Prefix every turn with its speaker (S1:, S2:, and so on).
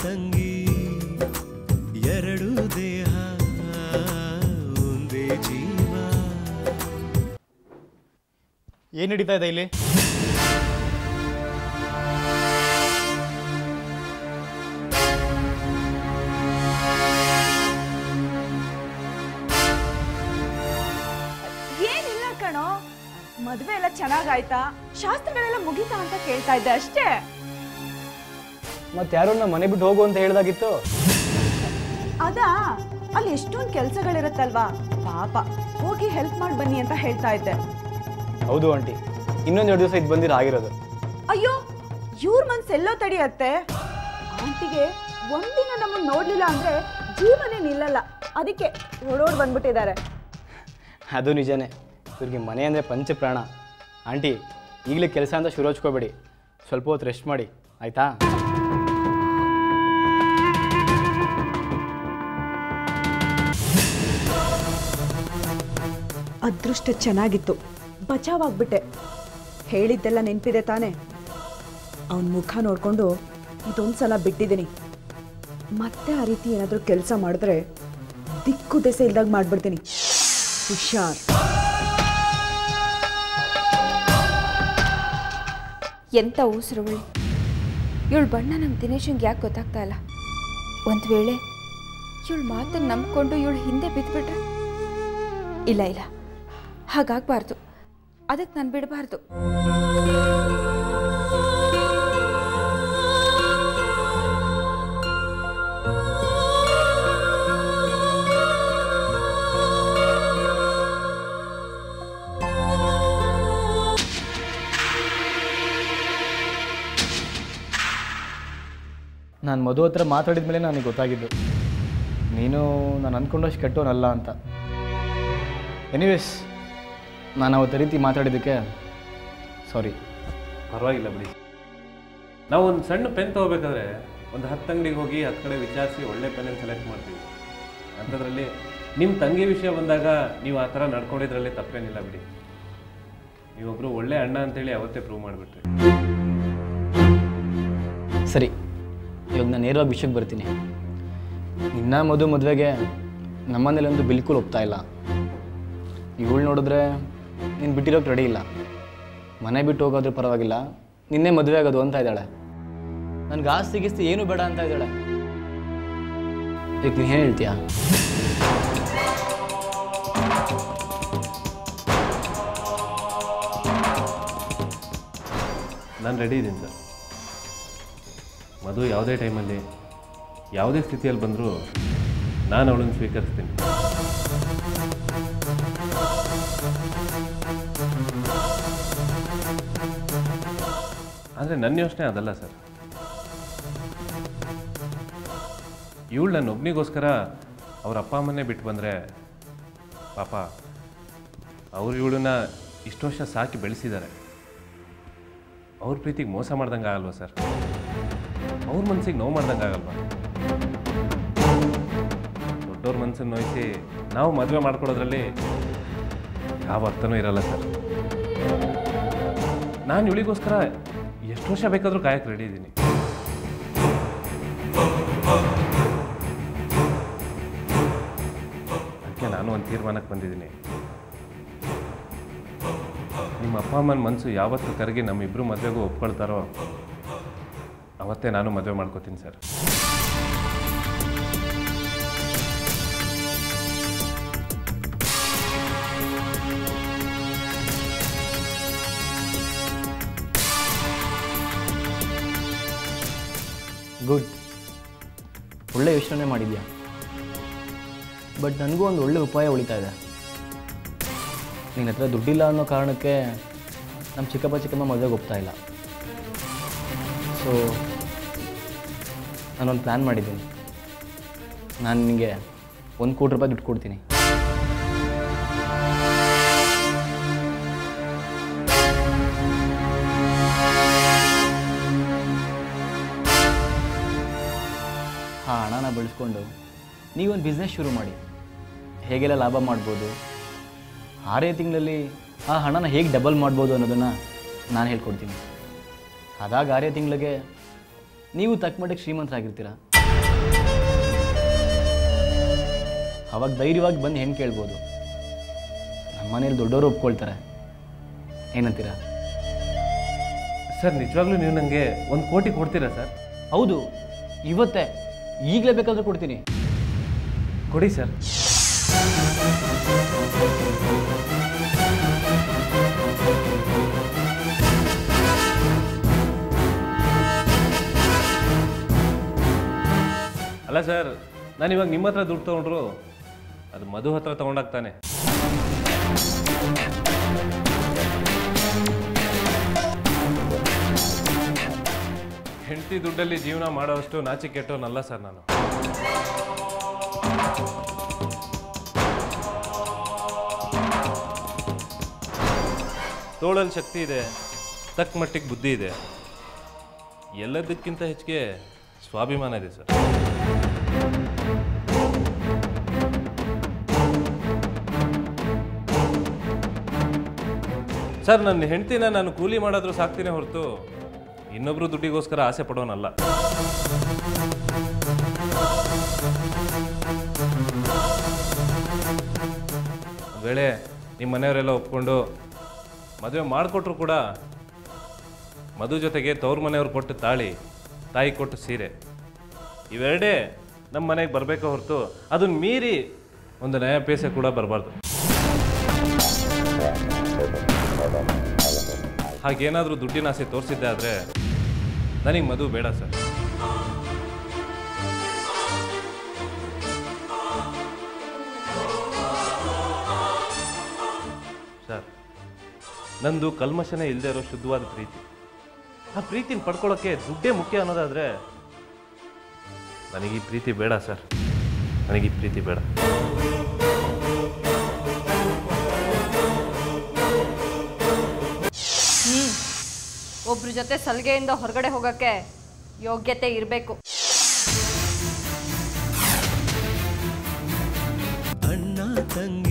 S1: ತಂಗಿ ಎರಡು ದೇಹ ಒಂದೇ ಜೀವ.
S2: ಏನು ನಡೀತಾ ಇದೆ ಇಲ್ಲಿ?
S3: ಏನಿಲ್ಲ ಕಣೋ, ಮದುವೆ ಎಲ್ಲ ಚೆನ್ನಾಗಾಯ್ತಾ, ಶಾಸ್ತ್ರಗಳೆಲ್ಲ ಮುಗೀತಾ ಅಂತ ಕೇಳ್ತಾ ಇದ್ದೆ ಅಷ್ಟೇ.
S2: ಮತ್ತೆ ಯಾರೋ ಮನೆ ಬಿಟ್ಟು ಹೋಗು ಅಂತ ಹೇಳ್ದಾಗಿತ್ತು.
S3: ಅದಾ, ಅಲ್ಲಿ ಎಷ್ಟೊಂದು ಕೆಲಸಗಳಿರುತ್ತಲ್ವಾ, ಪಾಪ ಹೋಗಿ ಹೆಲ್ಪ್ ಮಾಡಿ ಬನ್ನಿ ಅಂತ ಹೇಳ್ತಾ ಇದ್ದೆ.
S2: ಹೌದು ಆಂಟಿ, ಇನ್ನೊಂದು 2 ದಿವಸ ಇದು ಬಂದಿರ ಆಗಿರೋದು.
S3: ಅಯ್ಯೋ, ಇವ್ರ ಮನ್ಸೆಲ್ಲೋ ತಡೆಯತ್ತೆ. ಆಂಟಿಗೆ ಒಂದಿನ ನಮ್ಮನ್ನು ನೋಡ್ಲಿಲ್ಲ ಅಂದ್ರೆ ಜೀವನೇ ನಿಲ್ಲಲ್ಲ, ಅದಕ್ಕೆ ಓಡೋಡ್ ಬಂದ್ಬಿಟ್ಟಿದ್ದಾರೆ.
S2: ಅದು ನಿಜನೇ, ಇವ್ರಿಗೆ ಮನೆ ಅಂದರೆ ಪಂಚಪ್ರಾಣ. ಆಂಟಿ, ಈಗಲೇ ಕೆಲಸ ಅಂತ ಶುರು ಹಚ್ಕೋಬೇಡಿ, ಸ್ವಲ್ಪ ಹೊತ್ತು ರೆಸ್ಟ್ ಮಾಡಿ ಆಯಿತಾ?
S3: ಅದೃಷ್ಟ ಚೆನ್ನಾಗಿತ್ತು, ಬಚಾವಾಗ್ಬಿಟ್ಟೆ. ಹೇಳಿದ್ದೆಲ್ಲ ನೆನಪಿದೆ ತಾನೆ? ಅವನ ಮುಖ ನೋಡಿಕೊಂಡು ಇದೊಂದ್ಸಲ ಬಿಟ್ಟಿದ್ದೀನಿ. ಮತ್ತೆ ಆ ರೀತಿ ಏನಾದರೂ ಕೆಲಸ ಮಾಡಿದ್ರೆ ದಿಕ್ಕು ದೆಸೆ ಇಲ್ದಾಗ ಮಾಡ್ಬಿಡ್ತೀನಿ. ಹುಷಾರ್.
S4: ಎಂಥ ಊಸರುವಳಿ ಇವಳು ಬಣ್ಣ ನಮ್ಮ ದಿನೇಶಂಗೆ ಯಾಕೆ ಗೊತ್ತಾಗ್ತಾ ಇಲ್ಲ? ಒಂದು ವೇಳೆ ಇವಳು ಮಾತನ್ನು ನಂಬಿಕೊಂಡು ಇವಳು ಹಿಂದೆ ಬಿದ್ದುಬಿಟ್ರೆ? ಇಲ್ಲ ಇಲ್ಲ, ಹಾಗಾಗಬಾರ್ದು. ಅದಕ್ಕೆ ನಾನು ಬಿಡಬಾರ್ದು.
S2: ನಾನು ಮಧು ಹತ್ರ ಮಾತಾಡಿದ ಮೇಲೆ ನನಗೆ ಗೊತ್ತಾಗಿದ್ದು ನೀನು ನಾನು ಅಂದ್ಕೊಂಡಷ್ಟು ಕೆಟ್ಟವನಲ್ಲ ಅಂತ. ಎನಿವೇಸ್, ನಾನು ಅವತ್ತು ರೀತಿ ಮಾತಾಡಿದ್ದಕ್ಕೆ ಸಾರಿ.
S5: ಪರವಾಗಿಲ್ಲ ಬಿಡಿ. ನಾವು ಒಂದು ಸಣ್ಣ ಪೆನ್ ತೊಗೋಬೇಕಾದ್ರೆ ಒಂದು 10 ಅಂಗಡಿಗೆ ಹೋಗಿ 10 ಕಡೆ ವಿಚಾರಿಸಿ ಒಳ್ಳೆ ಪೆನ್ನನ್ನು ಸೆಲೆಕ್ಟ್ ಮಾಡ್ತೀವಿ. ಅಂಥದ್ರಲ್ಲಿ ನಿಮ್ಮ ತಂಗಿ ವಿಷಯ ಬಂದಾಗ ನೀವು ಆ ಥರ ನಡ್ಕೊಂಡಿದ್ರಲ್ಲಿ ತಪ್ಪೇನಿಲ್ಲ ಬಿಡಿ. ನೀವೊಬ್ಬರು ಒಳ್ಳೆ ಅಣ್ಣ ಅಂತೇಳಿ ಅವತ್ತೇ ಪ್ರೂವ್ ಮಾಡಿಬಿಟ್ರಿ.
S2: ಸರಿ, ಇವಾಗ ನಾನು ನೇರವಾಗಿ ವಿಷಯಕ್ಕೆ ಬರ್ತೀನಿ. ನಿನ್ನ ಮದುವೆಗೆ ನಮ್ಮನೇಲಂತೂ ಬಿಲ್ಕುಲ್ ಒಪ್ತಾ ಇಲ್ಲ. ಇವಳು ನೋಡಿದ್ರೆ ನೀನು ಬಿಟ್ಟಿರೋಕ್ಕೆ ರೆಡಿ ಇಲ್ಲ. ಮನೆ ಬಿಟ್ಟು ಹೋಗೋದ್ರೂ ಪರವಾಗಿಲ್ಲ, ನಿನ್ನೆ ಮದುವೆ ಆಗೋದು ಅಂತ ಇದ್ದಾಳೆ. ನನಗೆ ಆಸ್ತಿ ಗಿಸ್ತಿ ಏನೂ ಬೇಡ ಅಂತ ಇದ್ದಾಳೆ. ಈಗ ನೀನು ಏನು ಹೇಳ್ತೀಯಾ?
S5: ನಾನು ರೆಡಿ ಇದ್ದೀನಿ ಸರ್. ಮಧು ಯಾವುದೇ ಟೈಮಲ್ಲಿ ಯಾವುದೇ ಸ್ಥಿತಿಯಲ್ಲಿ ಬಂದರೂ ನಾನು ಅವಳನ್ನು ಸ್ವೀಕರಿಸ್ತೀನಿ. ಆದರೆ ನನ್ನ ಯೋಚನೆ ಅದಲ್ಲ ಸರ್. ಇವಳು ನನ್ನ ಒಬ್ಬನಿಗೋಸ್ಕರ ಅವ್ರ ಅಪ್ಪ ಅಮ್ಮನ್ನೇ ಬಿಟ್ಟು ಬಂದರೆ ಪಾಪ ಅವ್ರು ಇವಳನ್ನ ಇಷ್ಟು ವರ್ಷ ಸಾಕಿ ಬೆಳೆಸಿದ್ದಾರೆ. ಅವ್ರ ಪ್ರೀತಿಗೆ ಮೋಸ ಮಾಡ್ದಂಗೆ ಆಗಲ್ವ ಸರ್? ಅವ್ರ ಮನಸ್ಸಿಗೆ ನೋವು ಮಾಡ್ದಂಗೆ ಆಗಲ್ವಾ? ದೊಡ್ಡವ್ರ ಮನಸ್ಸನ್ನು ನೋಯಿಸಿ ನಾವು ಮದುವೆ ಮಾಡ್ಕೊಡೋದ್ರಲ್ಲಿ ಯಾವ ಅರ್ಥನೂ ಇರಲ್ಲ ಸರ್. ನಾನು ಇವಳಿಗೋಸ್ಕರ ಎಷ್ಟು ವರ್ಷ ಬೇಕಾದರೂ ಕಾಯಕ್ಕೆ ರೆಡಿ ಇದ್ದೀನಿ. ಅದಕ್ಕೆ ನಾನು ಒಂದು ತೀರ್ಮಾನಕ್ಕೆ ಬಂದಿದ್ದೀನಿ. ನಿಮ್ಮ ಅಪ್ಪ ಅಮ್ಮನ ಮನಸ್ಸು ಯಾವತ್ತು ಕರಗಿ ನಮ್ಮಿಬ್ಬರು ಮದುವೆಗೂ ಒಪ್ಕೊಳ್ತಾರೋ ಅವತ್ತೇ ನಾನು ಮದುವೆ ಮಾಡ್ಕೋತೀನಿ ಸರ್.
S2: ಗುಡ್, ಒಳ್ಳೆ ಯೋಚನೆ ಮಾಡಿದ್ಯಾ. ಬಟ್ ನನಗೂ ಒಂದು ಒಳ್ಳೆ ಉಪಾಯ ಉಳಿತಾ ಇದೆ. ನಿನ್ನ ಹತ್ರ ದುಡ್ಡಿಲ್ಲ ಅನ್ನೋ ಕಾರಣಕ್ಕೆ ನಮ್ಮ ಚಿಕ್ಕಪ್ಪ ಚಿಕ್ಕಮ್ಮ ಮದುವೆಗೆ ಒಪ್ತಾ ಇಲ್ಲ. ಸೊ ನಾನೊಂದು ಪ್ಲ್ಯಾನ್ ಮಾಡಿದ್ದೀನಿ. ನಾನು ನಿನಗೆ 1 ಕೋಟಿ ರೂಪಾಯಿ ದುಡ್ಡು ಕೊಡ್ತೀನಿ. ಆ ಹಣನ ಬಳಸ್ಕೊಂಡು ನೀವೊಂದು ಬಿಸ್ನೆಸ್ ಶುರು ಮಾಡಿ. ಹೇಗೆಲ್ಲ ಲಾಭ ಮಾಡ್ಬೋದು, 6 ತಿಂಗಳಲ್ಲಿ ಆ ಹಣನ ಹೇಗೆ ಡಬಲ್ ಮಾಡ್ಬೋದು ಅನ್ನೋದನ್ನು ನಾನು ಹೇಳ್ಕೊಡ್ತೀನಿ. ಅದಾಗ 6 ತಿಂಗಳಿಗೆ ನೀವು ತಕ್ಕ ಮಟ್ಟಿಗೆ ಶ್ರೀಮಂತರಾಗಿರ್ತೀರ. ಅವಾಗ ಧೈರ್ಯವಾಗಿ ಬಂದು ಹೆಣ್ಣು ಕೇಳ್ಬೋದು. ನಮ್ಮ ಮನೇಲಿ ದೊಡ್ಡವರು ಒಪ್ಕೊಳ್ತಾರೆ. ಏನಂತೀರಾ?
S5: ಸರ್ ನಿಜವಾಗ್ಲೂ ನೀವು ನನಗೆ 1 ಕೋಟಿ ಕೊಡ್ತೀರಾ ಸರ್?
S2: ಹೌದು, ಇವತ್ತೇ, ಈಗಲೇ ಬೇಕಾದರೂ ಕೊಡ್ತೀನಿ.
S5: ಕೊಡಿ ಸರ್. ಅಲ್ಲ ಸರ್, ನಾನು ಇವಾಗ ನಿಮ್ಮ ಹತ್ರ ದುಡ್ಡು ತೊಗೊಂಡ್ರು ಅದು ಮಧು ಹತ್ರ ತೊಗೊಂಡಾಗ್ತಾನೆ. ಹೆಂಡತಿ ದುಡ್ಡಲ್ಲಿ ಜೀವನ ಮಾಡೋವಷ್ಟು ನಾಚಿಕೆಟ್ಟೋನಲ್ಲ ಸರ್ ನಾನು. ತೋಳಲ್ಲಿ ಶಕ್ತಿ ಇದೆ, ತಕ್ಕ ಮಟ್ಟಿಗೆ ಬುದ್ಧಿ ಇದೆ, ಎಲ್ಲದಕ್ಕಿಂತ ಹೆಚ್ಚಿಗೆ ಸ್ವಾಭಿಮಾನ ಇದೆ ಸರ್. ಸರ್, ನನ್ನ ಹೆಂಡ್ತಿನ ನಾನು ಕೂಲಿ ಮಾಡೋದ್ರೂ ಸಾಕ್ತೀನಿ ಹೊರತು ಇನ್ನೊಬ್ರು ದುಡ್ಡಿಗೋಸ್ಕರ ಆಸೆ ಪಡೋನಲ್ಲ. ವೇಳೆ ನಿಮ್ಮ ಮನೆಯವರೆಲ್ಲ ಒಪ್ಕೊಂಡು ಮದುವೆ ಮಾಡಿಕೊಟ್ರು ಕೂಡ ಮಧು ಜೊತೆಗೆ ತವ್ರ ಮನೆಯವ್ರು ಕೊಟ್ಟು ತಾಳಿ, ತಾಯಿ ಕೊಟ್ಟು ಸೀರೆ, ಇವೆರಡೇ ನಮ್ಮ ಮನೆಗೆ ಬರಬೇಕೋ ಹೊರತು ಅದನ್ನ ಮೀರಿ ಒಂದು ನಯ ಪೈಸೆ ಕೂಡ ಬರಬಾರ್ದು. ಹಾಗೇನಾದರೂ ದುಡ್ಡಿನ ಆಸೆ ತೋರಿಸಿದ್ದೆ ಆದರೆ ನನಗೆ ಮಧು ಬೇಡ ಸರ್. ಸರ್, ನಂದು ಕಲ್ಮಶನೇ ಇಲ್ಲದೆ ಇರೋ ಶುದ್ಧವಾದ ಪ್ರೀತಿ. ಆ ಪ್ರೀತಿನ ಪಡ್ಕೊಳ್ಳೋಕ್ಕೆ ದುಡ್ಡೇ ಮುಖ್ಯ ಅನ್ನೋದಾದರೆ ನನಗೆ ಈ ಪ್ರೀತಿ ಬೇಡ ಸರ್. ನನಗೆ ಈ ಪ್ರೀತಿ ಬೇಡ.
S6: ಒಬ್ರ ಜೊತೆ ಸಲಿಗೆಯಿಂದ ಹೊರಗಡೆ ಹೋಗಕ್ಕೆ ಯೋಗ್ಯತೆ ಇರಬೇಕು.
S1: ಅಣ್ಣ ತಂಗಿ